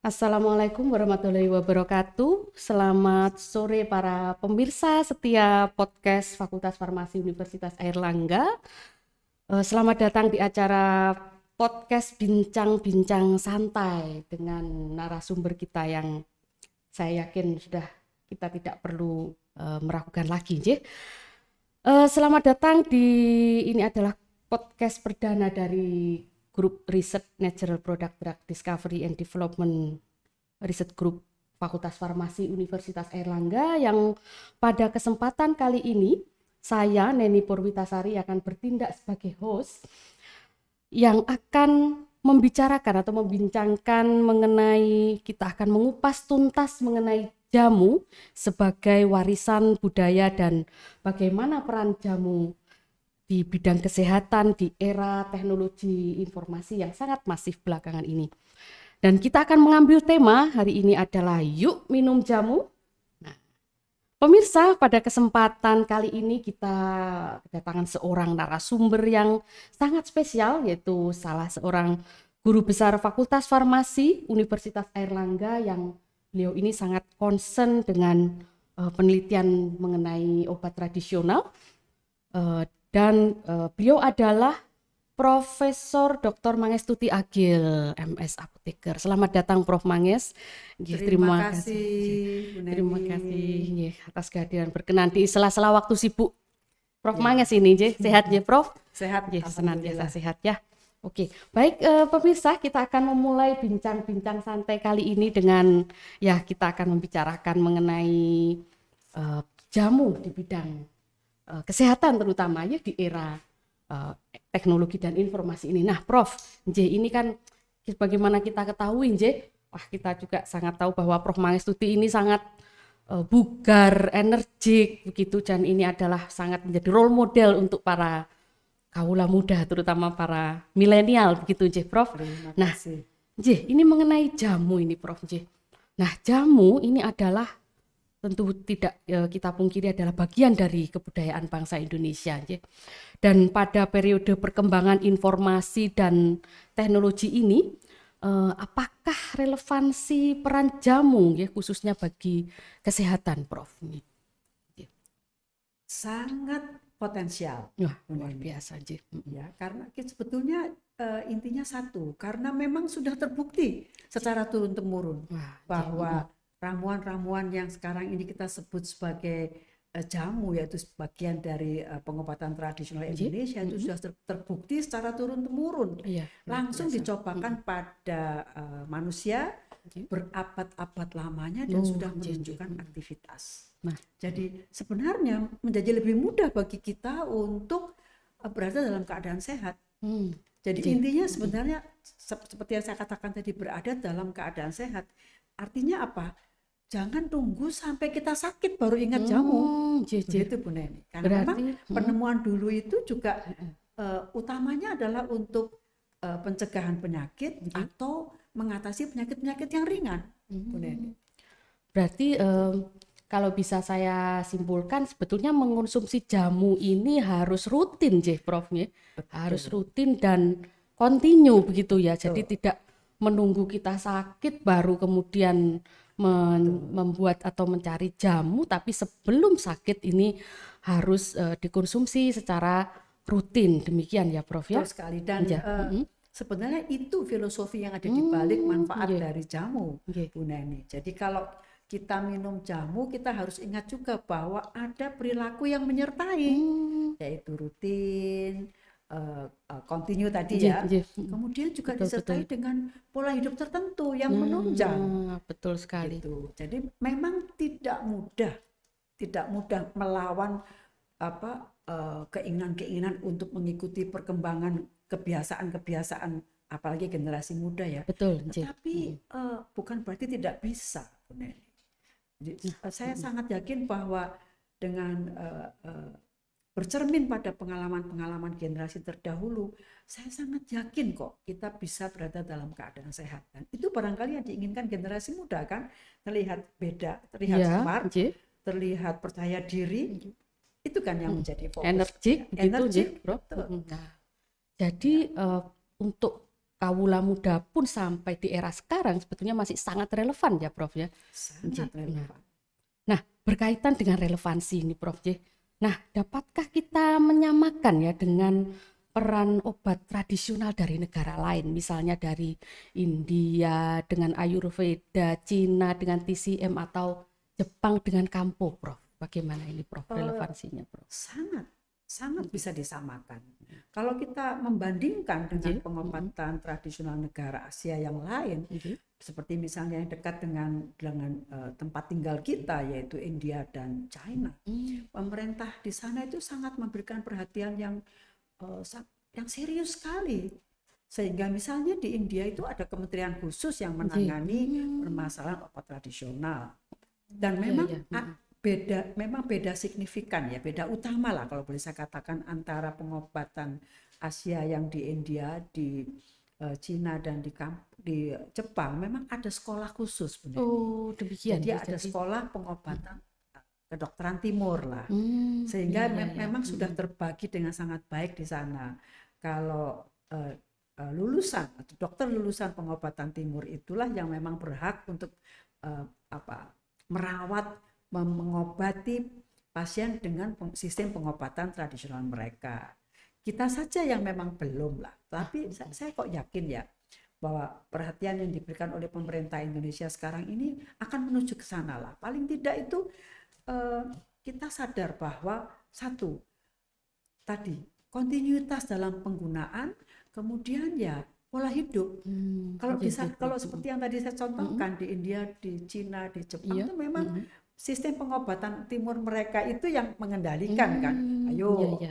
Assalamualaikum warahmatullahi wabarakatuh. Selamat sore para pemirsa setia podcast Fakultas Farmasi Universitas Airlangga. Selamat datang di acara podcast Bincang-Bincang Santai dengan narasumber kita yang saya yakin sudah kita tidak perlu meragukan lagi. Selamat datang ini adalah podcast perdana dari Grup Riset Natural Product Drug Discovery and Development Research Group Fakultas Farmasi Universitas Airlangga, yang pada kesempatan kali ini saya, Neni Purwitasari, akan bertindak sebagai host yang akan membicarakan atau membincangkan mengenai, kita akan mengupas tuntas mengenai jamu sebagai warisan budaya dan bagaimana peran jamu di bidang kesehatan di era teknologi informasi yang sangat masif belakangan ini. Dan kita akan mengambil tema hari ini adalah yuk minum jamu. Nah, pemirsa, pada kesempatan kali ini kita kedatangan seorang narasumber yang sangat spesial, yaitu salah seorang guru besar Fakultas Farmasi Universitas Airlangga yang beliau ini sangat concern dengan penelitian mengenai obat tradisional. Dan beliau adalah Profesor Dr. Mangestuti Agil, MS Apoteker. Selamat datang Prof. Manges. Terima kasih. Terima kasih atas kehadiran berkenan di sela-sela waktu sibuk Prof. Manges ini. Sehat ya Prof? Sehat, senantiasa sehat ya. Oke, baik pemirsa, kita akan memulai bincang-bincang santai kali ini dengan kita akan membicarakan mengenai jamu di bidang kesehatan, terutama di era teknologi dan informasi ini. Nah, Prof, ini kan bagaimana kita ketahui, kita juga sangat tahu bahwa Prof. Mangestuti ini sangat bugar, energik begitu, dan ini adalah sangat menjadi role model untuk para kaula muda, terutama para milenial begitu, Prof. Nah, ini mengenai jamu ini, Prof. Nah, jamu ini adalah tentu tidak kita pungkiri adalah bagian dari kebudayaan bangsa Indonesia. Dan pada periode perkembangan informasi dan teknologi ini, apakah relevansi peran jamu khususnya bagi kesehatan, Prof? Sangat potensial. Luar biasa. Ya, karena sebetulnya intinya satu, karena memang sudah terbukti secara turun-temurun bahwa ramuan-ramuan yang sekarang ini kita sebut sebagai jamu, yaitu bagian dari pengobatan tradisional Indonesia, itu sudah terbukti secara turun-temurun. Langsung dicobakan pada manusia berabad-abad lamanya dan sudah menunjukkan aktivitas. Jadi sebenarnya menjadi lebih mudah bagi kita untuk berada dalam keadaan sehat. Jadi intinya sebenarnya seperti yang saya katakan tadi, berada dalam keadaan sehat. Artinya apa? Jangan tunggu sampai kita sakit baru ingat jamu. Begitu Bu Neni. Karena memang penemuan dulu itu juga utamanya adalah untuk pencegahan penyakit atau mengatasi penyakit-penyakit yang ringan. Bu Neni. Berarti kalau bisa saya simpulkan, sebetulnya mengonsumsi jamu ini harus rutin, Prof. Harus rutin dan kontinu begitu ya. Jadi tidak menunggu kita sakit baru kemudian membuat atau mencari jamu, tapi sebelum sakit ini harus dikonsumsi secara rutin. Demikian ya Prof ya. Betul sekali. Dan sebenarnya itu filosofi yang ada di balik manfaat dari jamu, Bu Neni. Jadi kalau kita minum jamu, kita harus ingat juga bahwa ada perilaku yang menyertai, yaitu rutin, continue tadi ya. Kemudian juga disertai dengan pola hidup tertentu yang menunjang. Betul sekali. Gitu. Jadi memang tidak mudah melawan keinginan-keinginan untuk mengikuti perkembangan kebiasaan-kebiasaan, apalagi generasi muda ya. Betul. Tapi bukan berarti tidak bisa. Saya sangat yakin bahwa dengan bercermin pada pengalaman-pengalaman generasi terdahulu, saya sangat yakin kok kita bisa berada dalam keadaan sehat. Dan itu barangkali yang diinginkan generasi muda kan, terlihat beda, terlihat smart, terlihat percaya diri, itu kan yang menjadi fokus. Energik, Energik, Bro. Nah, jadi untuk kawula muda pun sampai di era sekarang sebetulnya masih sangat relevan ya Prof ya. Sangat relevan. Nah, berkaitan dengan relevansi ini Prof J. Nah, dapatkah kita menyamakan ya dengan peran obat tradisional dari negara lain, misalnya dari India dengan Ayurveda, Cina dengan TCM, atau Jepang dengan Kampo, Prof? Bagaimana ini Prof relevansinya Prof? Sangat bisa disamakan. Kalau kita membandingkan dengan pengobatan tradisional negara Asia yang lain, seperti misalnya yang dekat dengan tempat tinggal kita, yaitu India dan China, pemerintah di sana itu sangat memberikan perhatian yang serius sekali. Sehingga misalnya di India itu ada kementerian khusus yang menangani permasalahan obat tradisional. Dan memang beda signifikan ya, beda utama lah kalau boleh saya katakan antara pengobatan Asia yang di India, di Cina dan di Jepang. Memang ada sekolah khusus benar. Oh, demikian. Jadi ada sekolah pengobatan kedokteran timur lah. Sehingga memang sudah terbagi dengan sangat baik di sana. Kalau lulusan atau dokter lulusan pengobatan timur itulah yang memang berhak untuk merawat, mengobati pasien dengan sistem pengobatan tradisional mereka. Kita saja yang memang belum lah. Tapi saya kok yakin ya bahwa perhatian yang diberikan oleh pemerintah Indonesia sekarang ini akan menuju ke sana lah. Paling tidak itu kita sadar bahwa satu tadi kontinuitas dalam penggunaan, kemudian ya pola hidup. Kalau seperti yang tadi saya contohkan di India, di Cina, di Jepang itu memang sistem pengobatan timur mereka itu yang mengendalikan kan. Ayo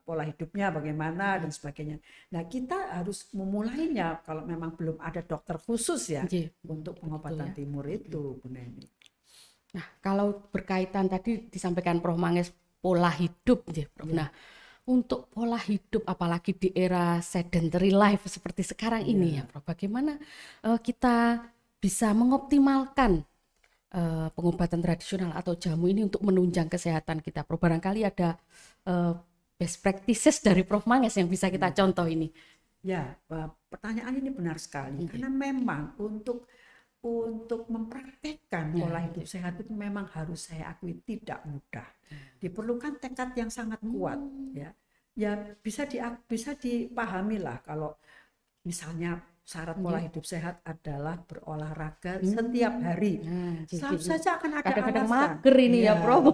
pola hidupnya bagaimana dan sebagainya. Nah, kita harus memulainya kalau memang belum ada dokter khusus ya untuk pengobatan timur itu, Bu Neni. Nah, kalau berkaitan tadi disampaikan Prof Manges pola hidup ya, Prof. Nah, untuk pola hidup apalagi di era sedentary life seperti sekarang ini ya, Prof. Bagaimana kita bisa mengoptimalkan pengobatan tradisional atau jamu ini untuk menunjang kesehatan kita, Prof? Barangkali ada best practices dari Prof Manges yang bisa kita contoh ini. Ya, pertanyaan ini benar sekali. Karena memang untuk mempraktekkan pola hidup sehat itu memang harus saya akui tidak mudah. Diperlukan tekad yang sangat kuat ya. Ya bisa dipahami lah kalau misalnya syarat pola hidup sehat adalah berolahraga setiap hari. Selalu saja akan ada kadang-kadang alasan. mager ini ya, Prof.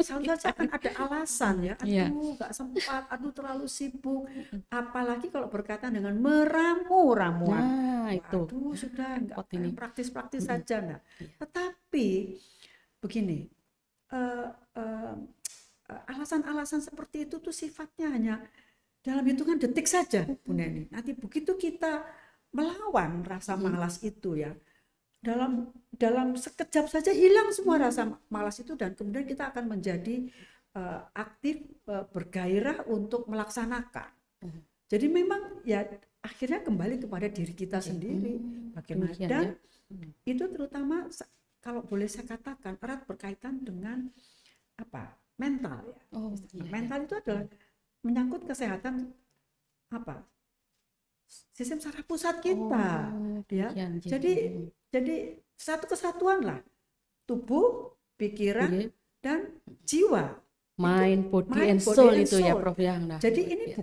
Selalu saja akan ada alasan ya. Aduh, nggak sempat, aduh terlalu sibuk. Apalagi kalau berkaitan dengan meramu-ramuan. Aduh, sudah nggak praktis-praktis saja. Nah, tetapi begini, alasan-alasan seperti itu tuh sifatnya hanya dalam hitungan detik saja, Bu Neni. Nanti begitu kita melawan rasa malas itu ya, dalam sekejap saja hilang semua rasa malas itu, dan kemudian kita akan menjadi aktif, bergairah untuk melaksanakan. Jadi memang ya akhirnya kembali kepada diri kita sendiri bagaimana, dan itu terutama kalau boleh saya katakan erat berkaitan dengan mental ya. Mental itu adalah menyangkut kesehatan sistem saraf pusat kita ya. Jadi satu kesatuan lah, tubuh, pikiran dan jiwa. Mind, body and soul itu ya, Prof. Jadi ini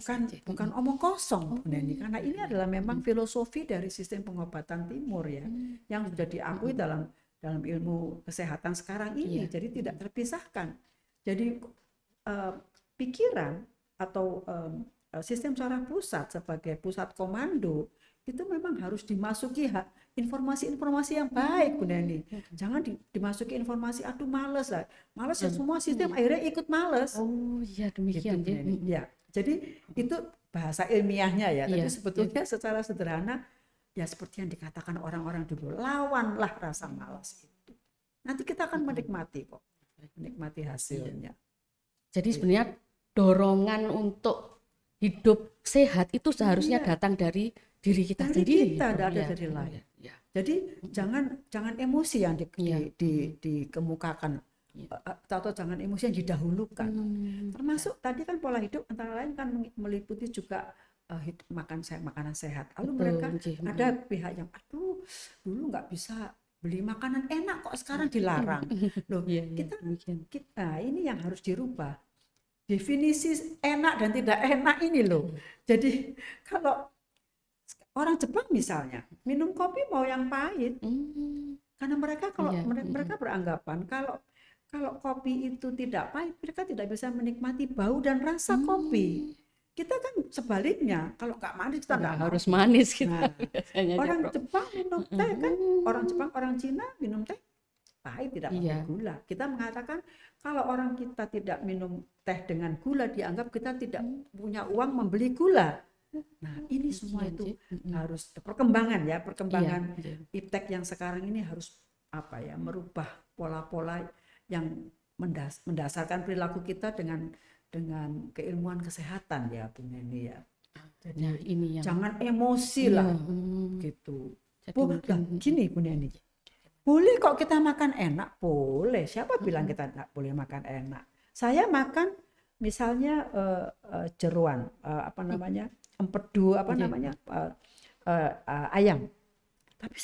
bukan omong kosong, Bu Neni, karena ini adalah memang filosofi dari sistem pengobatan timur ya, yang sudah diakui dalam ilmu kesehatan sekarang ini. Jadi tidak terpisahkan. Jadi pikiran atau sistem saraf pusat sebagai pusat komando itu memang harus dimasuki informasi-informasi yang baik, Bu Neni. Jangan dimasuki informasi aduh males lah. Males ya semua sistem akhirnya ikut males. Oh iya, demikian gitu, ya. Jadi itu bahasa ilmiahnya ya. Tapi sebetulnya secara sederhana ya seperti yang dikatakan orang-orang dulu, lawanlah rasa malas itu. Nanti kita akan menikmati kok. Menikmati hasilnya. Jadi sebenarnya dorongan untuk hidup sehat itu seharusnya datang dari diri kita sendiri. Kita tidak ada dari lain. Jadi jangan emosi yang dikemukakan, atau jangan emosi yang didahulukan. Termasuk tadi kan pola hidup antara lain kan meliputi juga makanan sehat. Lalu Betul, mereka nggih. ada pihak yang aduh dulu nggak bisa beli makanan enak kok sekarang dilarang. Loh, Iya, iya, kita demikian. ini yang harus dirubah. Definisi enak dan tidak enak ini loh. Jadi kalau orang Jepang misalnya minum kopi mau yang pahit, karena mereka Iya, mereka beranggapan kalau kopi itu tidak pahit, mereka tidak bisa menikmati bau dan rasa kopi. Kita kan sebaliknya, kalau nggak manis kita nggak mau. harus manis kita Nah, biasanya, orang Prof. Jepang minum teh kan, orang Jepang, orang Cina minum teh pahit tidak pakai Iya. gula. Kita mengatakan kalau orang kita tidak minum teh dengan gula, dianggap kita tidak punya uang membeli gula. Nah, ini semua Iya, itu nggih. harus perkembangan Iya, nggih. iptek yang sekarang ini harus merubah pola-pola yang mendasarkan perilaku kita dengan keilmuan kesehatan ya Bu Neni ya. Jadi Nah, ini yang jangan emosi iya, lah gitu. jadi Nah, gini Bu Neni, boleh kok kita makan enak, boleh. Siapa bilang kita nggak boleh makan enak? Saya makan misalnya jeroan, empedu, ayam. Tapi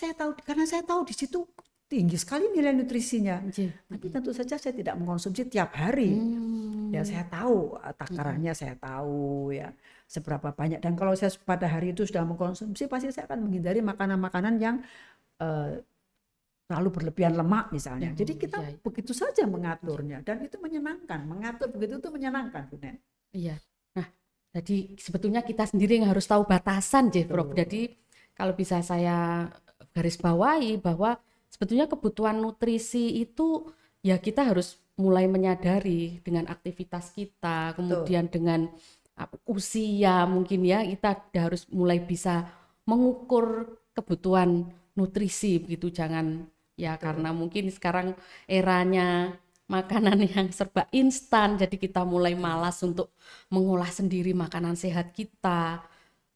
karena saya tahu di situ tinggi sekali nilai nutrisinya. Tapi tentu saja saya tidak mengkonsumsi tiap hari. Ya saya tahu takarannya, saya tahu ya seberapa banyak. Dan kalau saya pada hari itu sudah mengkonsumsi, pasti saya akan menghindari makanan-makanan yang terlalu berlebihan lemak misalnya. Jadi kita begitu saja mengaturnya dan itu menyenangkan. Mengatur begitu itu menyenangkan, Bu Nen. Iya. Nah, jadi sebetulnya kita sendiri yang harus tahu batasan, Prof. Jadi kalau bisa saya garis bawahi bahwa sebetulnya kebutuhan nutrisi itu ya kita harus mulai menyadari dengan aktivitas kita, kemudian dengan usia mungkin ya kita harus mulai bisa mengukur kebutuhan nutrisi begitu, jangan ya karena mungkin sekarang eranya makanan yang serba instan, jadi kita mulai malas untuk mengolah sendiri makanan sehat kita,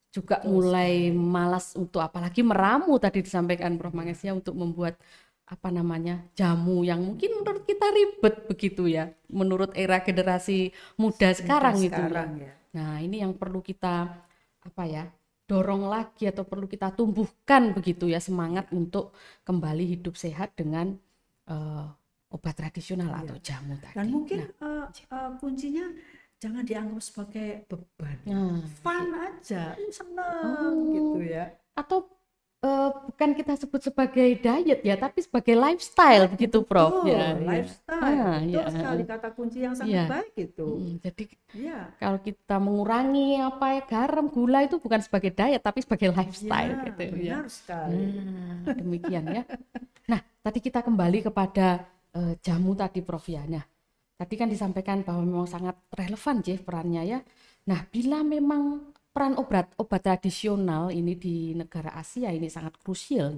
juga mulai malas untuk apalagi meramu tadi disampaikan Prof. Mangesya untuk membuat jamu yang mungkin menurut kita ribet begitu ya, menurut era generasi muda sekarang itu ya. Nah ini yang perlu kita dorong lagi atau perlu kita tumbuhkan begitu ya, semangat untuk kembali hidup sehat dengan obat tradisional atau jamu tadi. Dan mungkin kuncinya jangan dianggap sebagai beban, fun aja, seneng gitu ya. Atau bukan kita sebut sebagai diet ya, tapi sebagai lifestyle begitu Prof. Ya, lifestyle, betul sekali kata kunci yang sangat baik itu. Jadi kalau kita mengurangi garam, gula itu bukan sebagai diet tapi sebagai lifestyle gitu ya. Benar sekali. Demikian ya. Nah, tadi kita kembali kepada jamu tadi Prof ya. Nah, tadi kan disampaikan bahwa memang sangat relevan perannya ya. Nah, bila memang peran obat tradisional ini di negara Asia ini sangat krusial,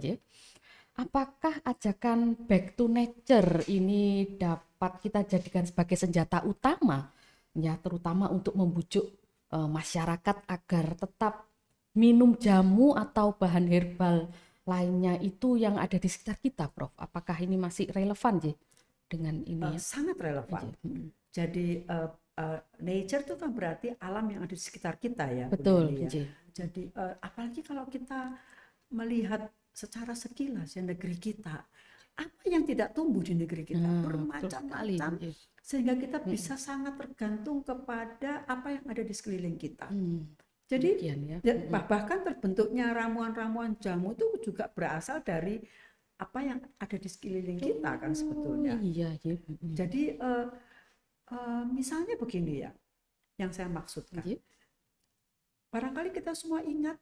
apakah ajakan back to nature ini dapat kita jadikan sebagai senjata utama, ya terutama untuk membujuk masyarakat agar tetap minum jamu atau bahan herbal lainnya itu yang ada di sekitar kita, Prof? Apakah ini masih relevan, dengan ini? Sangat relevan. Jadi nature itu kan berarti alam yang ada di sekitar kita ya. Betul. Ya. Jadi apalagi kalau kita melihat secara sekilas ya negeri kita, apa yang tidak tumbuh di negeri kita bermacam-macam, sehingga kita bisa sangat tergantung kepada apa yang ada di sekeliling kita. Jadi bahkan terbentuknya ramuan-ramuan jamu itu juga berasal dari apa yang ada di sekeliling kita kan sebetulnya. Jadi misalnya begini ya, yang saya maksudkan. Barangkali kita semua ingat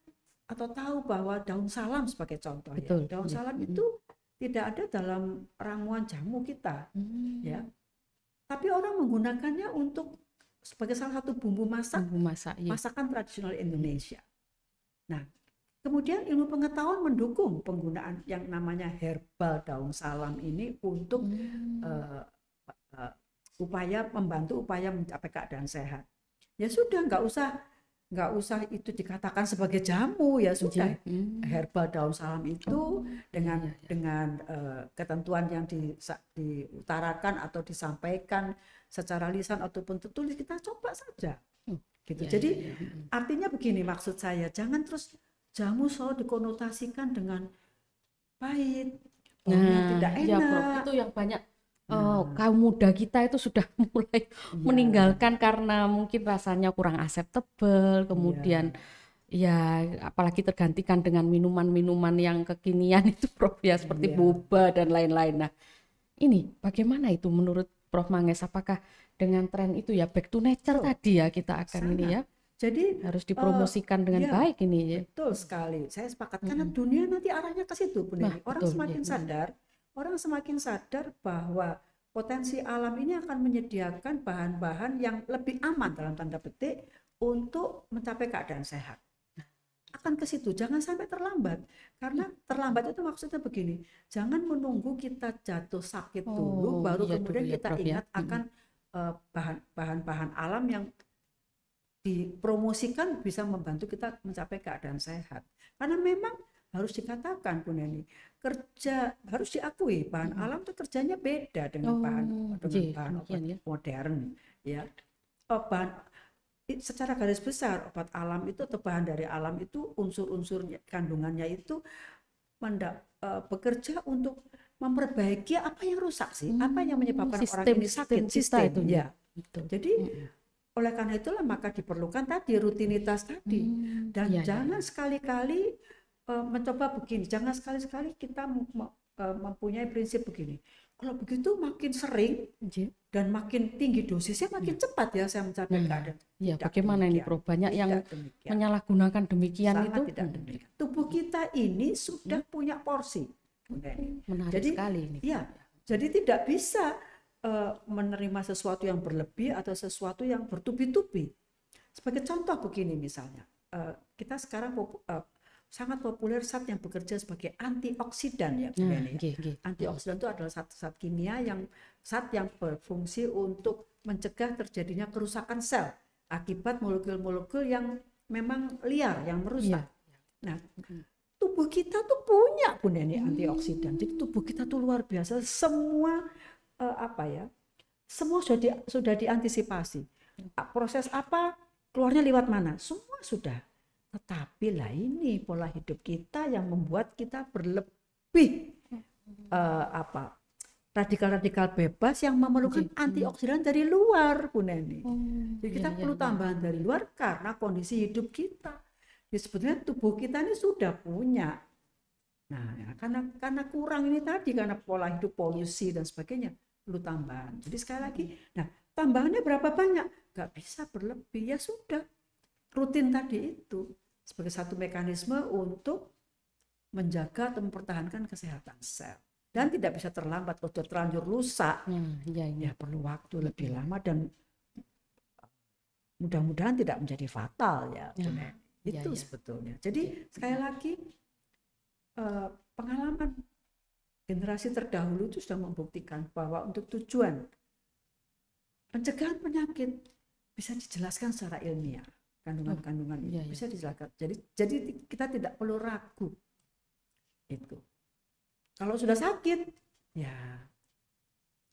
atau tahu bahwa daun salam sebagai contoh. Ya. Daun salam itu tidak ada dalam ramuan jamu kita, ya. Tapi orang menggunakannya untuk sebagai salah satu bumbu masakan tradisional Indonesia. Nah, kemudian ilmu pengetahuan mendukung penggunaan yang namanya herbal daun salam ini untuk membantu upaya mencapai keadaan sehat. Ya sudah, nggak usah itu dikatakan sebagai jamu, ya sudah. Herbal daun salam itu dengan ketentuan yang diutarakan atau disampaikan secara lisan ataupun tertulis, kita coba saja. gitu. Jadi artinya begini, maksud saya, jangan terus jamu selalu dikonotasikan dengan pahit, tidak ya Prof, enak. itu yang banyak kaum muda kita itu sudah mulai meninggalkan karena mungkin rasanya kurang acceptable, kemudian ya apalagi tergantikan dengan minuman-minuman yang kekinian itu Prof ya, seperti boba dan lain-lain. Nah, ini bagaimana itu menurut Prof Manges? Apakah dengan tren itu ya back to nature tadi ya kita akan ini ya? Jadi harus dipromosikan dengan baik ini ya. Betul sekali, saya sepakat karena dunia nanti arahnya ke situ, Bu Neni. Orang semakin sadar bahwa potensi alam ini akan menyediakan bahan-bahan yang lebih aman dalam tanda petik untuk mencapai keadaan sehat. Akan ke situ, jangan sampai terlambat. Karena terlambat itu maksudnya begini, jangan menunggu kita jatuh sakit dulu baru kemudian kita ingat akan bahan-bahan alam yang dipromosikan bisa membantu kita mencapai keadaan sehat. Karena memang harus dikatakan, Bu Neni, harus diakui bahan alam itu kerjanya beda dengan bahan obat modern. Ya, secara garis besar obat alam itu atau bahan dari alam itu unsur-unsur kandungannya itu bekerja untuk memperbaiki apa yang rusak sih, apa yang menyebabkan orang ini sakit, sistem itu ya. Jadi oleh karena itulah maka diperlukan tadi rutinitas tadi dan jangan sekali-kali mencoba begini, jangan sekali-sekali kita mempunyai prinsip begini. Kalau begitu makin sering dan makin tinggi dosisnya makin cepat ya saya mencapai keadaan. Ya, bagaimana ini Prof? Banyak yang menyalahgunakan demikian. Sangat itu. Tidak demikian. Tubuh kita ini sudah punya porsi. Menarik sekali ini. Ya, jadi tidak bisa menerima sesuatu yang berlebih atau sesuatu yang bertubi-tubi. Sebagai contoh begini misalnya, kita sekarang sangat populer zat yang bekerja sebagai antioksidan ya. Antioksidan itu adalah zat kimia zat yang berfungsi untuk mencegah terjadinya kerusakan sel akibat molekul-molekul yang memang liar yang merusak. Nah, tubuh kita tuh punya Bu Neni antioksidan. Jadi tubuh kita tuh luar biasa, semua semua sudah diantisipasi. Proses apa, keluarnya lewat mana, semua sudah. Tetapi lah ini pola hidup kita yang membuat kita berlebih radikal-radikal bebas yang memerlukan antioksidan dari luar, Bu Neni. Jadi kita perlu tambahan dari luar karena kondisi hidup kita. Jadi sebetulnya tubuh kita ini sudah punya. Nah, ya, karena kurang ini tadi, karena pola hidup, polusi dan sebagainya, perlu tambahan. Jadi sekali lagi, nah tambahannya berapa banyak? Nggak bisa berlebih, ya sudah. Rutin tadi itu sebagai satu mekanisme untuk menjaga atau mempertahankan kesehatan sel. Dan tidak bisa terlambat, kalau sudah terlanjur rusak, ya perlu waktu lebih lama dan mudah-mudahan tidak menjadi fatal ya. Itu sebetulnya. Jadi sekali lagi, pengalaman generasi terdahulu itu sudah membuktikan bahwa untuk tujuan pencegahan penyakit bisa dijelaskan secara ilmiah. Kandungan-kandungan itu bisa dijelaskan. Jadi kita tidak perlu ragu. Itu. Kalau sudah sakit, ya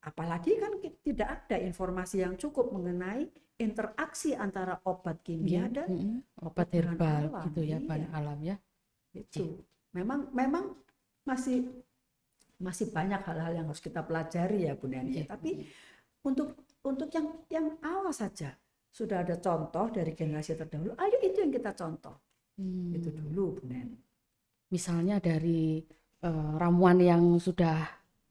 apalagi kan tidak ada informasi yang cukup mengenai interaksi antara obat kimia dan obat herbal alam, gitu ya, bahan alam ya. Itu. Memang masih banyak hal-hal yang harus kita pelajari ya Bu Neni. Tapi untuk yang awal saja sudah ada contoh dari generasi terdahulu, ayo itu yang kita contoh. Itu dulu Bu Neni. Misalnya dari ramuan yang sudah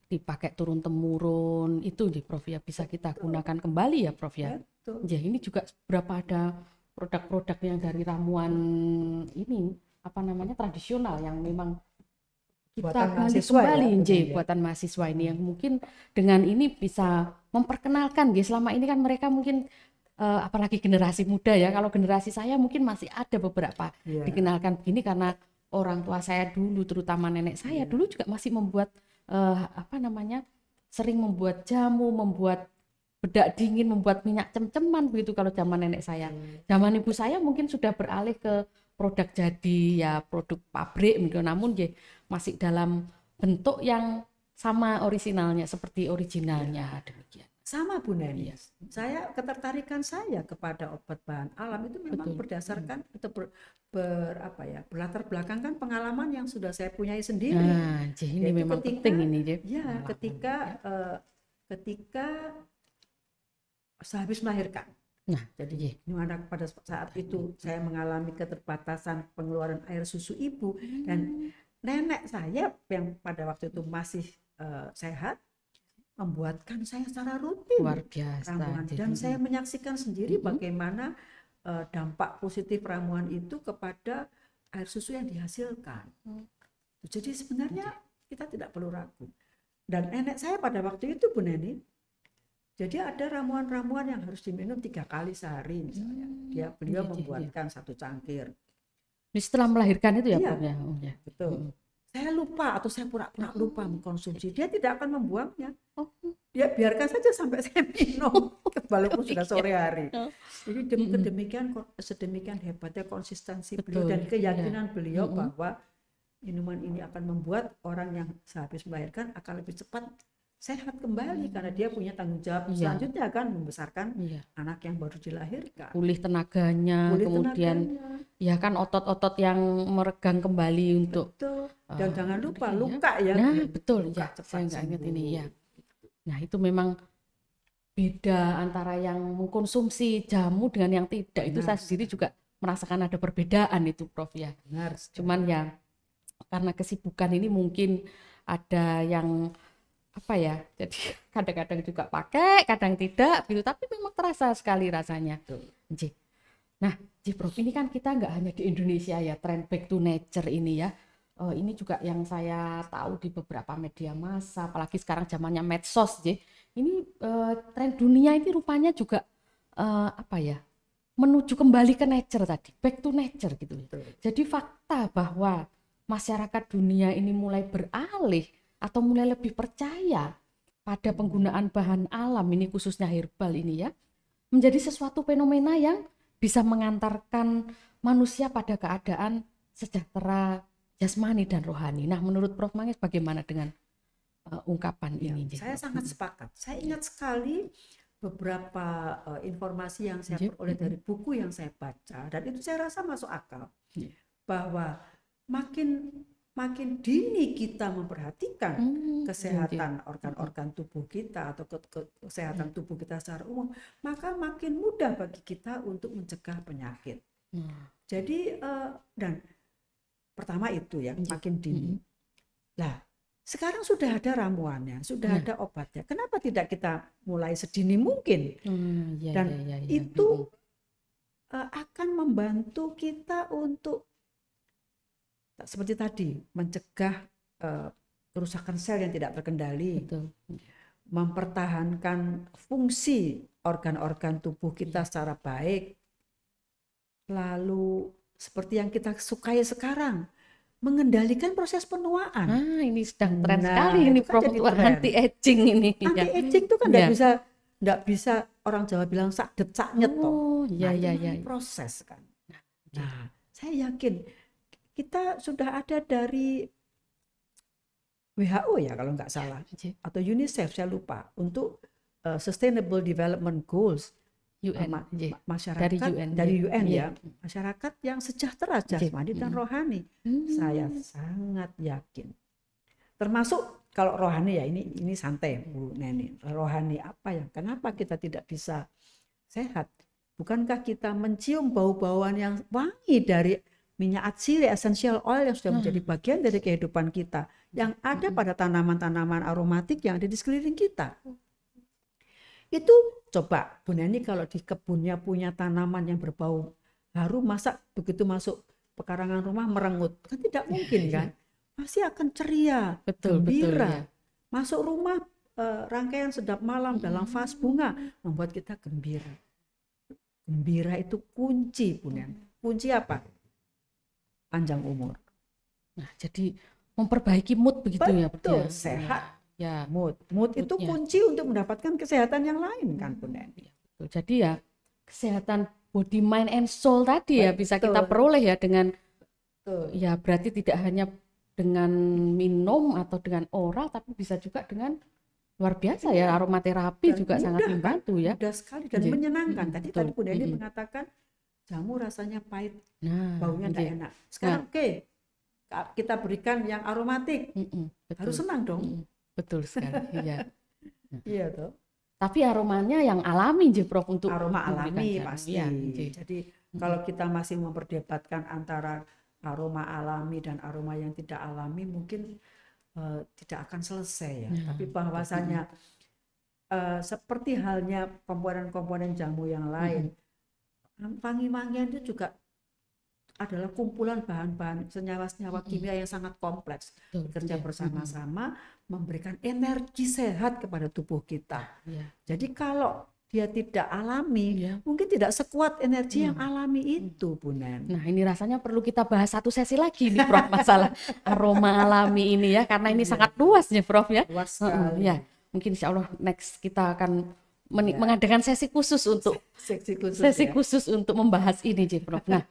dipakai turun-temurun itu Prof ya, bisa kita gunakan kembali ya Prof ya. Ya ini juga berapa ada produk-produk yang dari ramuan ini tradisional yang memang kita gali kembali buatan mahasiswa ini yang mungkin dengan ini bisa memperkenalkan selama ini kan mereka mungkin apalagi generasi muda ya, kalau generasi saya mungkin masih ada beberapa dikenalkan begini karena orang tua saya dulu, terutama nenek saya dulu juga masih membuat sering membuat jamu, membuat bedak dingin, membuat minyak cem-ceman begitu kalau zaman nenek saya. Zaman ibu saya mungkin sudah beralih ke produk jadi ya produk pabrik mungkin, namun masih dalam bentuk yang sama originalnya, seperti originalnya demikian. Sama Bu Neni, Iya. ketertarikan saya kepada obat bahan alam itu memang berdasarkan atau berlatar belakangkan pengalaman yang sudah saya punyai sendiri. Ini memang penting ini ya ketika sehabis melahirkan. Jadi gimana pada saat itu saya mengalami keterbatasan pengeluaran air susu ibu dan nenek saya yang pada waktu itu masih sehat membuatkan saya secara rutin luar biasa ramuan dan saya menyaksikan sendiri bagaimana dampak positif ramuan itu kepada air susu yang dihasilkan. Jadi sebenarnya kita tidak perlu ragu. Dan nenek saya pada waktu itu Bu Neni, jadi ada ramuan-ramuan yang harus diminum 3 kali sehari misalnya. Beliau membuatkan 1 cangkir. Ini setelah melahirkan itu ya, Iya, Prof ya? Betul. Saya lupa atau saya pura-pura lupa mengkonsumsi. Dia tidak akan membuangnya. Dia biarkan saja sampai saya minum walaupun sudah sore hari. Jadi sedemikian hebatnya konsistensi beliau dan keyakinan beliau bahwa minuman ini akan membuat orang yang sehabis melahirkan akan lebih cepat sehat kembali karena dia punya tanggung jawab selanjutnya akan membesarkan anak yang baru dilahirkan. Pulih tenaganya, kemudian ya kan otot-otot yang meregang kembali untuk. Dan jangan lupa luka ya. Nah betul ya, saya nggak ingat ini ya. Nah itu memang beda antara yang mengkonsumsi jamu dengan yang tidak. Itu saya sendiri juga merasakan ada perbedaan itu Prof ya. Cuman ya karena kesibukan ini mungkin ada yang jadi kadang-kadang juga pakai, kadang tidak gitu, tapi memang terasa sekali rasanya. Nah, Prof, ini kan kita nggak hanya di Indonesia ya, tren back to nature ini ya. Ini juga yang saya tahu di beberapa media massa, apalagi sekarang zamannya medsos, ini tren dunia ini rupanya juga menuju kembali ke nature tadi, back to nature gitu. Jadi fakta bahwa masyarakat dunia ini mulai beralih atau mulai lebih percaya pada penggunaan bahan alam ini khususnya herbal ini ya, menjadi sesuatu fenomena yang bisa mengantarkan manusia pada keadaan sejahtera jasmani dan rohani. Nah, menurut Prof Manggis bagaimana dengan ungkapan ini? Saya sangat sepakat. Saya ingat sekali beberapa informasi yang saya peroleh dari buku yang saya baca dan itu saya rasa masuk akal bahwa makin dini kita memperhatikan kesehatan organ-organ tubuh kita atau kesehatan tubuh kita secara umum, maka makin mudah bagi kita untuk mencegah penyakit. Jadi dan pertama itu ya makin dini. Nah, sekarang sudah ada ramuannya, sudah ada obatnya. Kenapa tidak kita mulai sedini mungkin? Dan itu akan membantu kita untuk seperti tadi mencegah kerusakan sel yang tidak terkendali, mempertahankan fungsi organ-organ tubuh kita secara baik, lalu seperti yang kita sukai sekarang mengendalikan proses penuaan. Ini sedang tren sekali ini Prof, anti aging ini. Anti aging itu kan nggak bisa orang Jawa bilang sakdet saknyet toh. Proses kan. Nah, saya yakin kita sudah ada dari WHO ya kalau nggak salah atau UNICEF saya lupa untuk Sustainable Development Goals masyarakat dari UN ya masyarakat yang sejahtera jasmani dan rohani. Saya sangat yakin termasuk kalau rohani ya ini santai Bu Neni, rohani apa ya, kenapa kita tidak bisa sehat? Bukankah kita mencium bau-bauan yang wangi dari minyak atsiri, essential oil yang sudah menjadi bagian dari kehidupan kita yang ada pada tanaman-tanaman aromatik yang ada di sekeliling kita. Itu coba Bu Neni kalau di kebunnya punya tanaman yang berbau harum, masa begitu masuk pekarangan rumah merengut? Kan tidak mungkin kan? Pasti akan ceria, gembira. Masuk rumah rangkaian sedap malam dalam vas bunga membuat kita gembira. Gembira itu kunci Bu Neni. Kunci apa? Panjang umur. Nah, jadi memperbaiki mood begitu. Betul, sehat. Ya, mood itu kunci untuk mendapatkan kesehatan yang lain kan Bu Neni. Jadi ya kesehatan body, mind and soul tadi ya bisa kita peroleh ya dengan ya berarti tidak hanya dengan minum atau dengan oral tapi bisa juga dengan luar biasa ya, aromaterapi Dan juga sangat mudah, membantu ya. mudah sekali dan Nggih. menyenangkan. Tadi Betul. Bu Neni mengatakan jamu rasanya pahit, Nah, baunya tidak nggih. enak. Sekarang oke, kita berikan yang aromatik, Betul. harus senang dong. Betul sekali. Iya. Iya toh. Tapi aromanya yang alami je Prof untuk Aroma memberikan alami jamu. pasti. Ya, nggih. Jadi kalau kita masih memperdebatkan antara aroma alami dan aroma yang tidak alami, mungkin tidak akan selesai ya. Tapi bahwasanya seperti halnya komponen-komponen jamu yang lain, wangi-wangian itu juga adalah kumpulan bahan-bahan senyawa-senyawa kimia yang sangat kompleks, bekerja bersama-sama memberikan energi sehat kepada tubuh kita. Jadi kalau dia tidak alami, mungkin tidak sekuat energi yang alami itu, Bu Nen. Nah, ini rasanya perlu kita bahas satu sesi lagi nih, Prof, masalah aroma alami ini ya, karena ini sangat luas nih, Prof ya. Luas sekali. Ya, mungkin insya Allah next kita akan mengadakan sesi khusus untuk khusus untuk membahas ini, Prof. Nah,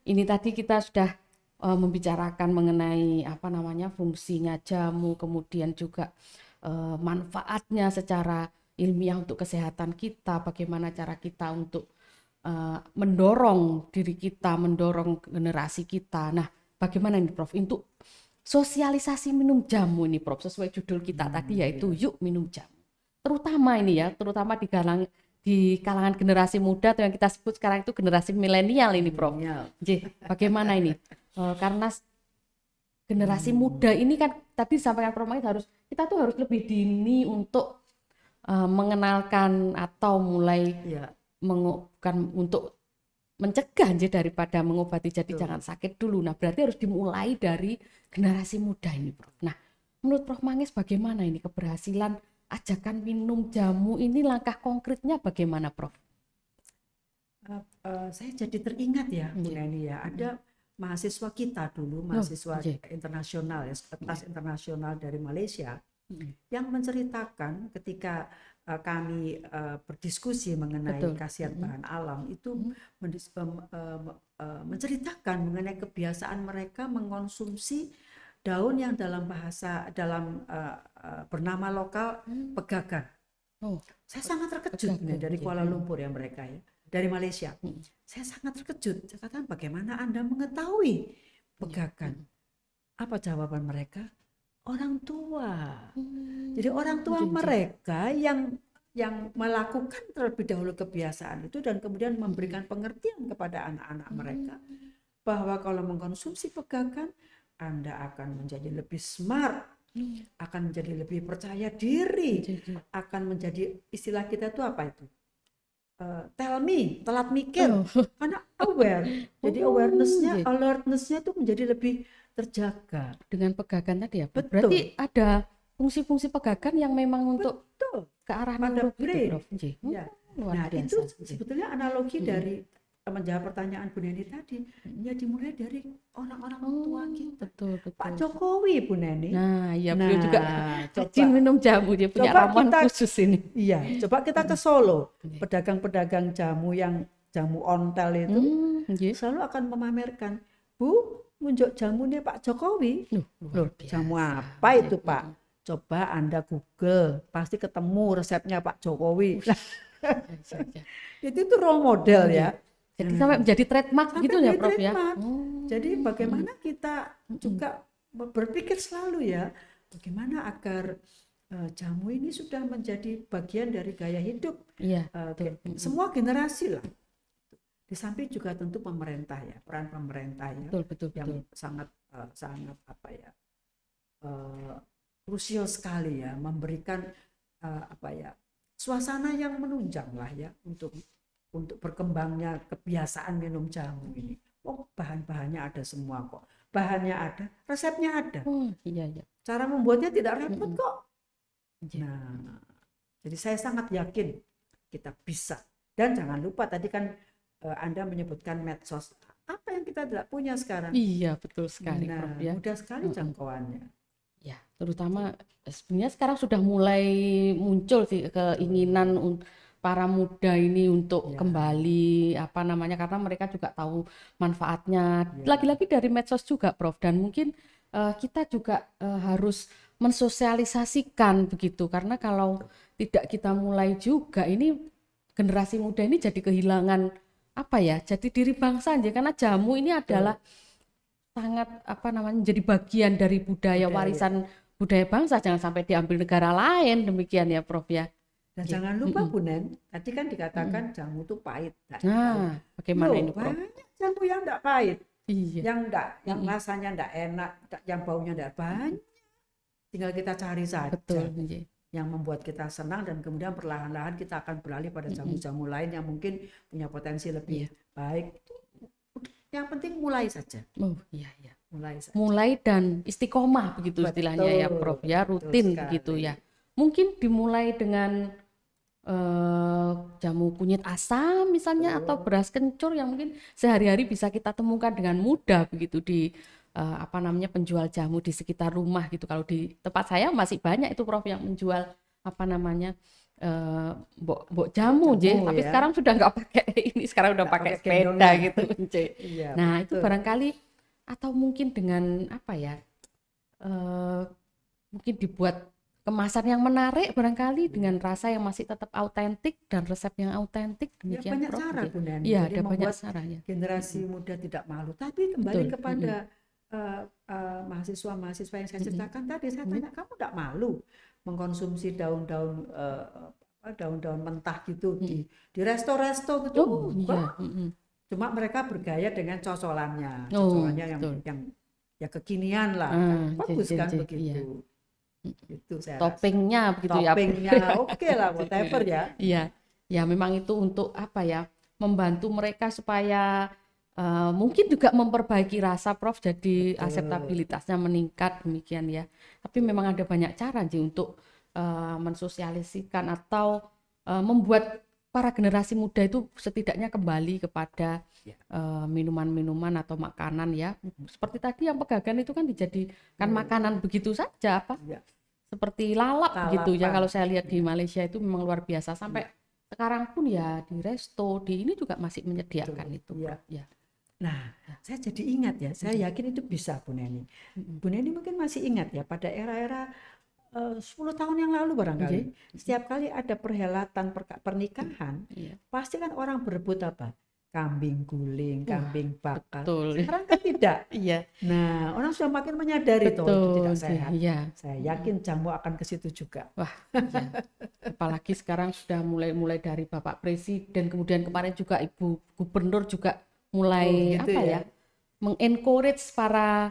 ini tadi kita sudah membicarakan mengenai fungsinya jamu, kemudian juga manfaatnya secara ilmiah untuk kesehatan kita, bagaimana cara kita untuk mendorong diri kita, mendorong generasi kita. Nah, bagaimana ini Prof untuk sosialisasi minum jamu ini Prof, sesuai judul kita tadi yaitu yuk minum jamu. Terutama ini ya, terutama di kalangan generasi muda atau yang kita sebut sekarang itu generasi milenial ini Prof. Bagaimana ini? Karena generasi muda ini kan tadi disampaikan Prof kita tuh harus lebih dini untuk mengenalkan atau mulai untuk mencegah daripada mengobati, jadi jangan sakit dulu. Nah, berarti harus dimulai dari generasi muda ini Prof. Nah, menurut Prof Manggis bagaimana ini keberhasilan ajakan minum jamu ini, langkah konkretnya bagaimana Prof? Saya jadi teringat ya Bu Neni ya, ada mahasiswa kita dulu, mahasiswa internasional ya, kelas internasional dari Malaysia yang menceritakan ketika kami berdiskusi mengenai khasiat bahan alam itu menceritakan mengenai kebiasaan mereka mengonsumsi daun yang dalam bernama lokal pegagan. Saya sangat terkejut dari Kuala Lumpur ya mereka ya, dari Malaysia. Saya sangat terkejut. Saya katakan bagaimana Anda mengetahui pegagan? Apa jawaban mereka? Orang tua. Jadi orang tua mereka yang melakukan terlebih dahulu kebiasaan itu dan kemudian memberikan pengertian kepada anak-anak mereka bahwa kalau mengkonsumsi pegagan Anda akan menjadi lebih smart, akan menjadi lebih percaya diri, akan menjadi, istilah kita itu apa itu? Tell me, telat mikir, karena aware. Jadi alertness-nya itu menjadi lebih terjaga. Dengan pegagan tadi ya? Betul. Berarti ada fungsi-fungsi pegagan yang memang untuk ke arah pada brain. Ya. Nah, itu sebetulnya analogi dari menjawab pertanyaan Bu Neni tadi, ya dimulai dari orang-orang tua kita. Betul. Pak Jokowi, Bu Neni. Nah, ya beliau juga rajin minum jamu, dia punya ramuan khusus ini. Iya, coba kita ke Solo, pedagang-pedagang jamu yang jamu ontel itu selalu akan memamerkan, Bu, nunjuk jamunya Pak Jokowi. Loh, jamu apa itu Pak? Coba Anda Google, pasti ketemu resepnya Pak Jokowi. Itu role model ya. Jadi sampai menjadi trademark gitu ya Prof ya. Jadi bagaimana kita juga berpikir selalu ya, bagaimana agar jamu ini sudah menjadi bagian dari gaya hidup semua generasi lah. Di samping juga tentu pemerintah ya, peran pemerintah ya, yang sangat krusial sekali ya, memberikan suasana yang menunjang lah ya untuk berkembangnya kebiasaan minum jamu ini. Bahan-bahannya ada semua kok. Bahannya ada, resepnya ada. Iya. Cara membuatnya tidak repot kok. Nah, jadi saya sangat yakin kita bisa. Dan jangan lupa tadi kan Anda menyebutkan medsos. Apa yang kita tidak punya sekarang? Iya, betul sekali Prof ya. Mudah sekali jangkauannya. Ya, terutama sebenarnya sekarang sudah mulai muncul sih keinginan para muda ini untuk kembali karena mereka juga tahu manfaatnya. Lagi-lagi dari medsos juga Prof, dan mungkin kita juga harus mensosialisasikan begitu, karena kalau tidak kita mulai juga, ini generasi muda ini jadi kehilangan apa ya, jadi diri bangsa aja, karena jamu ini adalah sangat jadi bagian dari budaya warisan budaya bangsa, jangan sampai diambil negara lain, demikian ya Prof ya. Dan jangan lupa Bu Nen, tadi kan dikatakan jamu itu pahit. Nah, bagaimana ini Prof? Banyak jamu yang enggak pahit, iya. yang rasanya enggak enak, yang baunya enggak banyak. Tinggal kita cari saja. Betul. Yang membuat kita senang, dan kemudian perlahan-lahan kita akan beralih pada jamu-jamu lain yang mungkin punya potensi lebih baik. Yang penting mulai saja. Oh iya. Mulai saja. Mulai dan istiqomah begitu istilahnya ya Prof ya, rutin begitu ya. Mungkin dimulai dengan jamu kunyit asam misalnya, atau beras kencur yang mungkin sehari-hari bisa kita temukan dengan mudah begitu di penjual jamu di sekitar rumah gitu. Kalau di tempat saya masih banyak itu Prof yang menjual mbok jamu tapi sekarang sudah nggak pakai ini, sekarang udah pakai sepeda gitu. Iya, nah betul. Itu barangkali, atau mungkin dengan mungkin dibuat kemasan yang menarik barangkali, dengan rasa yang masih tetap autentik dan resep yang autentik, demikian banyak Prof. cara Bu Nen. Iya, ada banyak cara ya. Generasi muda tidak malu, tapi kembali kepada mahasiswa-mahasiswa yang saya ceritakan tadi, saya tanya, kamu tidak malu mengkonsumsi daun-daun mentah gitu di resto-resto gitu? Cuma mereka bergaya dengan cocolannya yang ya kekinian lah, bagus kan begitu. Itu saya toppingnya begitu ya. Toppingnya oke lah, whatever ya. Iya, ya memang itu untuk membantu mereka supaya mungkin juga memperbaiki rasa Prof, jadi akseptabilitasnya meningkat, demikian ya. Tapi memang ada banyak cara sih untuk mensosialisasikan atau membuat para generasi muda itu setidaknya kembali kepada minuman-minuman atau makanan ya. Seperti tadi yang pegagan itu kan dijadikan makanan begitu saja seperti lalap gitu ya. Kalau saya lihat di Malaysia itu memang luar biasa, sampai sekarang pun ya di resto di ini juga masih menyediakan itu ya. Nah, saya jadi ingat ya, saya yakin itu bisa Bu Neni. Bu Neni mungkin masih ingat ya, pada era-era 10 tahun yang lalu barangkali, setiap kali ada perhelatan pernikahan, pasti kan orang berebut kambing guling, kambing bakar. Betul. Sekarang kan tidak. Iya. Nah, orang sudah makin menyadari itu tidak sehat. Iya. Saya yakin jamu akan ke situ juga. Wah, iya. Apalagi sekarang sudah mulai dari Bapak Presiden, kemudian kemarin juga Ibu Gubernur juga mulai mengencourage para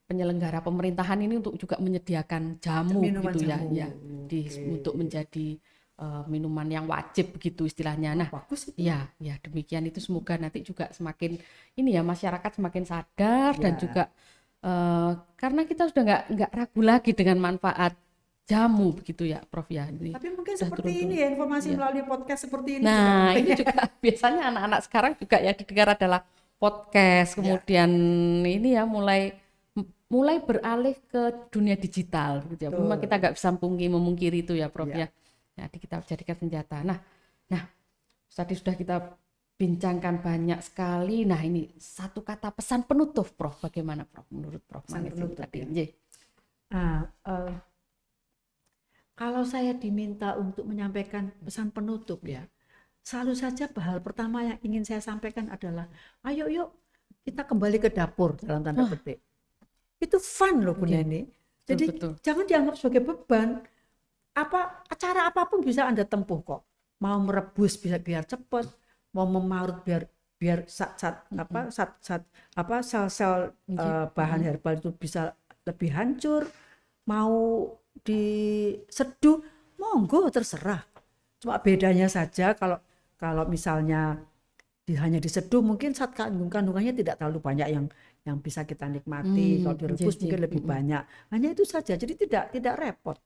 penyelenggara pemerintahan ini untuk juga menyediakan jamu gitu ya, untuk menjadi minuman yang wajib begitu istilahnya. Nah, bagus itu. Ya demikian itu, semoga nanti juga semakin masyarakat semakin sadar dan juga karena kita sudah nggak ragu lagi dengan manfaat jamu begitu ya Prof ya. Tapi mungkin seperti ini ya, informasi melalui podcast seperti ini. Nah, ini juga biasanya anak-anak sekarang juga ya didengar adalah podcast, kemudian ini ya mulai beralih ke dunia digital gitu ya. Memang kita nggak bisa memungkiri itu ya Prof ya. Jadi kita jadikan senjata. Nah, tadi sudah kita bincangkan banyak sekali. Nah, ini satu kata pesan penutup Prof, bagaimana Prof menurut Prof? Pesan penutup tadi. Kalau saya diminta untuk menyampaikan pesan penutup ya, selalu saja hal pertama yang ingin saya sampaikan adalah, ayo yuk kita kembali ke dapur dalam tanda petik. Itu fun loh Bu Neni. Jadi betul. Jangan dianggap sebagai beban. Acara apapun bisa Anda tempuh kok. Mau merebus bisa biar cepat, mau memarut biar sel-sel bahan herbal itu bisa lebih hancur, mau diseduh, monggo terserah. Cuma bedanya saja kalau misalnya hanya diseduh, mungkin zat kandungannya tidak terlalu banyak yang bisa kita nikmati. Kalau direbus mungkin lebih banyak. Hanya itu saja. Jadi tidak repot.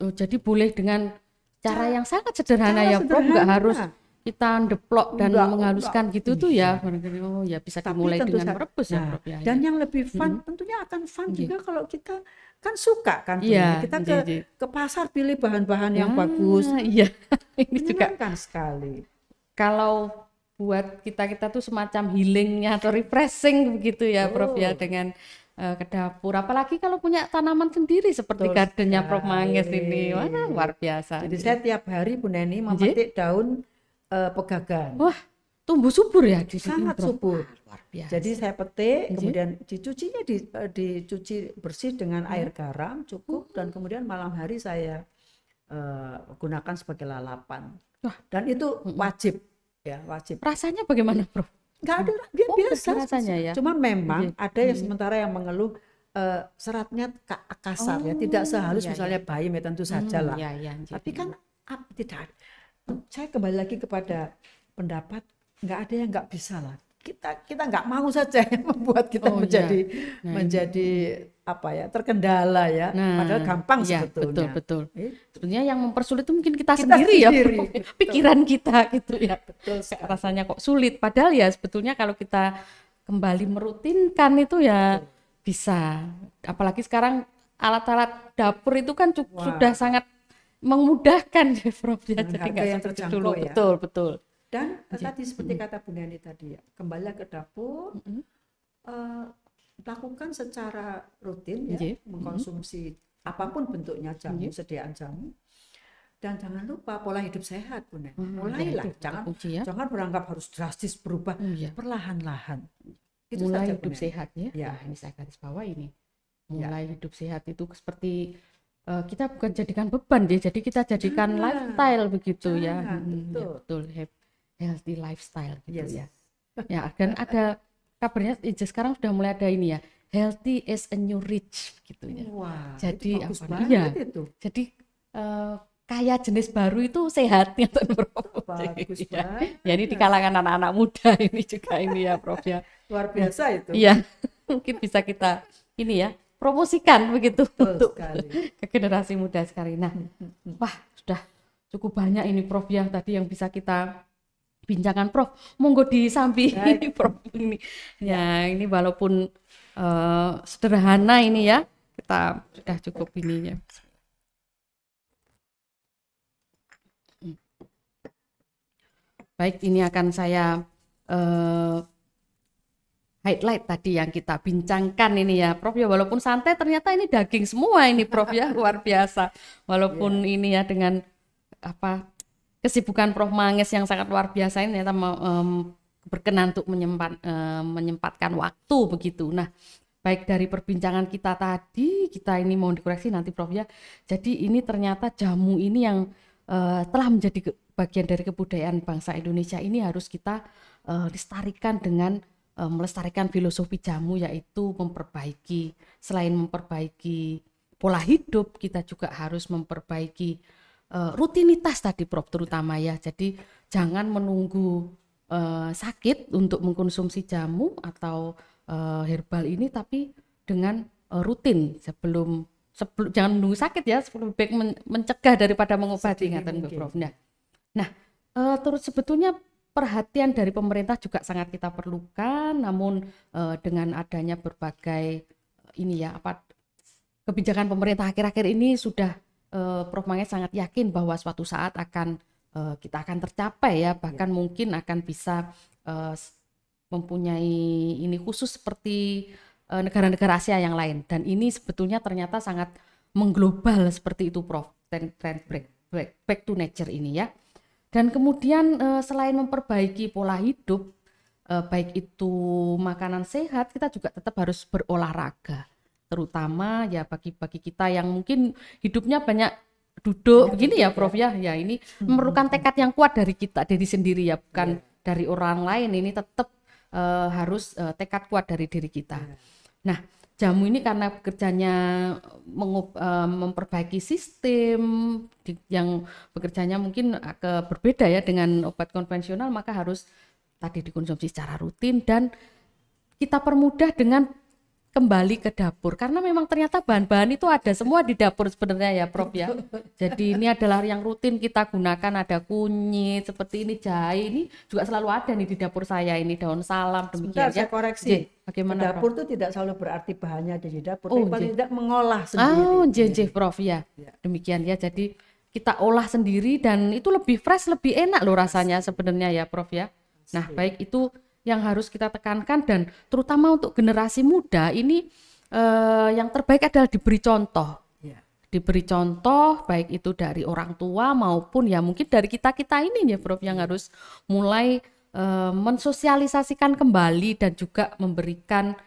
Jadi boleh dengan cara yang sangat sederhana ya Prof, nggak harus kita deplok dan menghaluskan gitu tuh ya. Oh ya, bisa dimulai dengan merebus ya Prof ya. Dan yang lebih fun tentunya akan fun juga kalau kita kan suka kan kita ke pasar pilih bahan-bahan yang bagus. Iya. Ini juga kan sekali. Kalau buat kita tuh semacam healingnya atau refreshing begitu ya Prof ya, dengan ke dapur. Apalagi kalau punya tanaman sendiri seperti gardennya Prof Manges ini. Wah, luar biasa. Jadi saya tiap hari Bu Neni memetik daun pegagan. Wah, tumbuh subur ya di sini, sangat subur. Luar biasa. Jadi saya petik, kemudian dicucinya dicuci bersih dengan air garam cukup, dan kemudian malam hari saya gunakan sebagai lalapan. Dan itu wajib, ya wajib. Rasanya bagaimana, Prof? Nggak ada, dia biasa rasanya ya. Cuma memang ada yang sementara yang mengeluh seratnya kasar, ya, tidak sehalus misalnya bayam, ya tentu saja lah. Tapi kan tidak. Saya kembali lagi kepada pendapat, nggak ada yang nggak bisa lah. Kita nggak mau saja membuat kita menjadi apa ya, terkendala ya. Padahal gampang sebetulnya. Betul. Sebenarnya yang mempersulit itu mungkin kita sendiri ya, pikiran kita gitu ya. Betul. Rasanya kok sulit. Padahal ya sebetulnya kalau kita kembali merutinkan itu ya bisa. Apalagi sekarang alat-alat dapur itu kan sudah sangat memudahkan ya, Prof. Ya, jadi nggak yang seperti terjangkau dulu. Ya. Betul. Dan tadi seperti kata Bu Neni tadi ya, kembali ke dapur, lakukan secara rutin ya, mengkonsumsi apapun bentuknya jamu, sediaan jamu, dan jangan lupa pola hidup sehat, Bu Neni. Mulailah, jangan beranggap harus drastis berubah, perlahan-lahan. Itu mulai saja, hidup sehat ya. Nah, ini saya garis bawah ini. Mulai hidup sehat itu seperti kita bukan jadikan beban ya, jadi kita jadikan lifestyle begitu ya. Betul. Healthy lifestyle gitu ya. Ya, dan ada kabarnya sekarang sudah mulai ada ini ya, healthy is a new rich gitu ya. Wah, jadi itu bagus banget itu. Jadi kaya jenis baru itu sehat ya, Prof. Bagus banget. Ya, ini di kalangan anak-anak muda ini juga ini ya, Prof ya. Luar biasa itu. Iya. Mungkin bisa kita ini ya, promosikan begitu untuk ke generasi muda sekarang. Nah, wah, sudah cukup banyak ini, Prof ya, tadi yang bisa kita bincangkan, Prof. Monggo disambi ini, Prof ini. Ya, ini walaupun sederhana ini ya, kita sudah cukup ininya. Baik, ini akan saya highlight tadi yang kita bincangkan ini ya, Prof ya, walaupun santai ternyata ini daging semua ini, Prof ya, luar biasa. Walaupun ini ya dengan kesibukan Prof Manges yang sangat luar biasa ini ternyata berkenan untuk menyempatkan waktu begitu. Nah, baik dari perbincangan kita tadi, kita ini mau dikoreksi nanti, Prof ya. Jadi ini ternyata jamu ini yang telah menjadi bagian dari kebudayaan bangsa Indonesia ini harus kita lestarikan dengan melestarikan filosofi jamu, yaitu selain memperbaiki pola hidup, kita juga harus memperbaiki rutinitas tadi, Prof, terutama ya. Jadi jangan menunggu sakit untuk mengkonsumsi jamu atau herbal ini, tapi dengan rutin sebelum jangan menunggu sakit ya, sebelum baik mencegah daripada mengobati, ngaten Prof. Nah, terus sebetulnya perhatian dari pemerintah juga sangat kita perlukan, namun dengan adanya berbagai ini ya, kebijakan pemerintah akhir-akhir ini sudah Prof Manges sangat yakin bahwa suatu saat kita akan tercapai ya, bahkan mungkin akan bisa mempunyai ini khusus seperti negara-negara Asia yang lain, dan ini sebetulnya ternyata sangat mengglobal seperti itu, Prof. Trend back to nature ini ya. Dan kemudian selain memperbaiki pola hidup, baik itu makanan sehat, kita juga tetap harus berolahraga, terutama ya bagi kita yang mungkin hidupnya banyak duduk begini ya, Prof ya. Ya, ini memerlukan tekad yang kuat dari kita, dari sendiri ya, bukan dari orang lain. Ini tetap harus tekad kuat dari diri kita. Nah, jamu ini karena bekerjanya memperbaiki sistem yang bekerjanya mungkin berbeda ya dengan obat konvensional, maka harus tadi dikonsumsi secara rutin, dan kita permudah dengan kembali ke dapur, karena memang ternyata bahan-bahan itu ada semua di dapur sebenarnya ya, Prof ya. Jadi ini adalah yang rutin kita gunakan, ada kunyit seperti ini, jahe ini juga selalu ada nih di dapur saya, ini daun salam, demikian. Sebentar, saya koreksi. Bagaimana, dapur itu tidak selalu berarti bahannya ada di dapur, tapi paling tidak mengolah sendiri. Prof ya. Demikian ya. Jadi kita olah sendiri dan itu lebih fresh, lebih enak loh rasanya sebenarnya ya, Prof ya. Nah, baik itu yang harus kita tekankan, dan terutama untuk generasi muda ini yang terbaik adalah diberi contoh. Ya. Diberi contoh baik itu dari orang tua maupun ya mungkin dari kita-kita ini ya Prof yang harus mulai mensosialisasikan kembali dan juga memberikan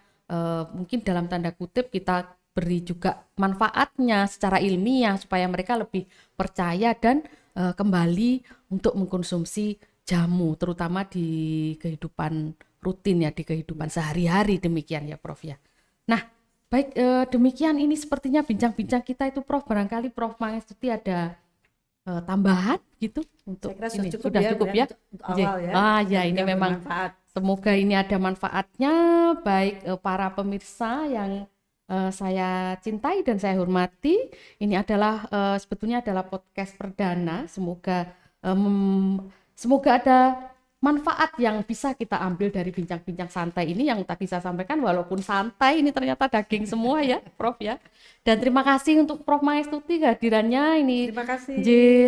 mungkin dalam tanda kutip kita beri juga manfaatnya secara ilmiah supaya mereka lebih percaya dan kembali untuk mengkonsumsi jamu terutama di kehidupan rutin ya, di kehidupan sehari-hari demikian ya Prof ya. Nah, baik demikian ini sepertinya bincang-bincang kita itu Prof, barangkali Prof Mangestuti ada tambahan gitu untuk ini sudah cukup ya untuk awal ya. Ya ini memang bermanfaat. Semoga ini ada manfaatnya baik para pemirsa yang saya cintai dan saya hormati. Ini adalah sebetulnya adalah podcast perdana. Semoga ada manfaat yang bisa kita ambil dari bincang-bincang santai ini yang tadi saya sampaikan, walaupun santai ini ternyata daging semua ya Prof ya. Dan terima kasih untuk Prof Mangestuti kehadirannya ini. Terima kasih.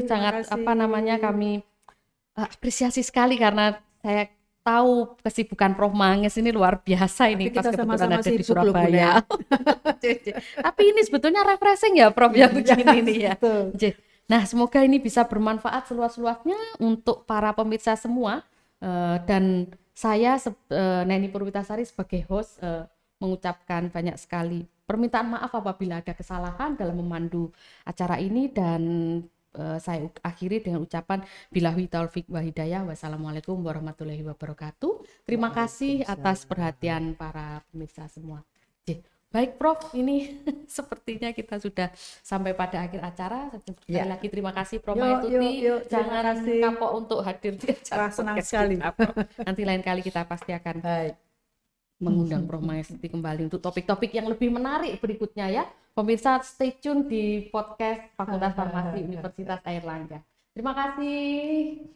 Sangat kami apresiasi sekali karena saya tahu kesibukan Prof Manges ini luar biasa ini. Tapi pas kita kebetulan sama-sama ada di sibuk Surabaya. Tapi ini sebetulnya refreshing ya Prof ya begini ini ya. Nah, semoga ini bisa bermanfaat seluas-luasnya untuk para pemirsa semua. Dan saya Neni Purwitasari sebagai host mengucapkan banyak sekali permintaan maaf apabila ada kesalahan dalam memandu acara ini dan saya akhiri dengan ucapan billahi taufik wa hidayah. Wassalamualaikum warahmatullahi wabarakatuh. Terima kasih atas perhatian para pemirsa semua. Baik Prof, ini sepertinya kita sudah sampai pada akhir acara. Sekali lagi terima kasih Prof Mangestuti. Jangan kapok untuk hadir di acara. Senang sekali. Nanti lain kali kita pasti akan mengundang Prof Mangestuti kembali untuk topik-topik yang lebih menarik berikutnya ya. Pemirsa stay tune di podcast Fakultas Farmasi Universitas Airlangga. Terima kasih.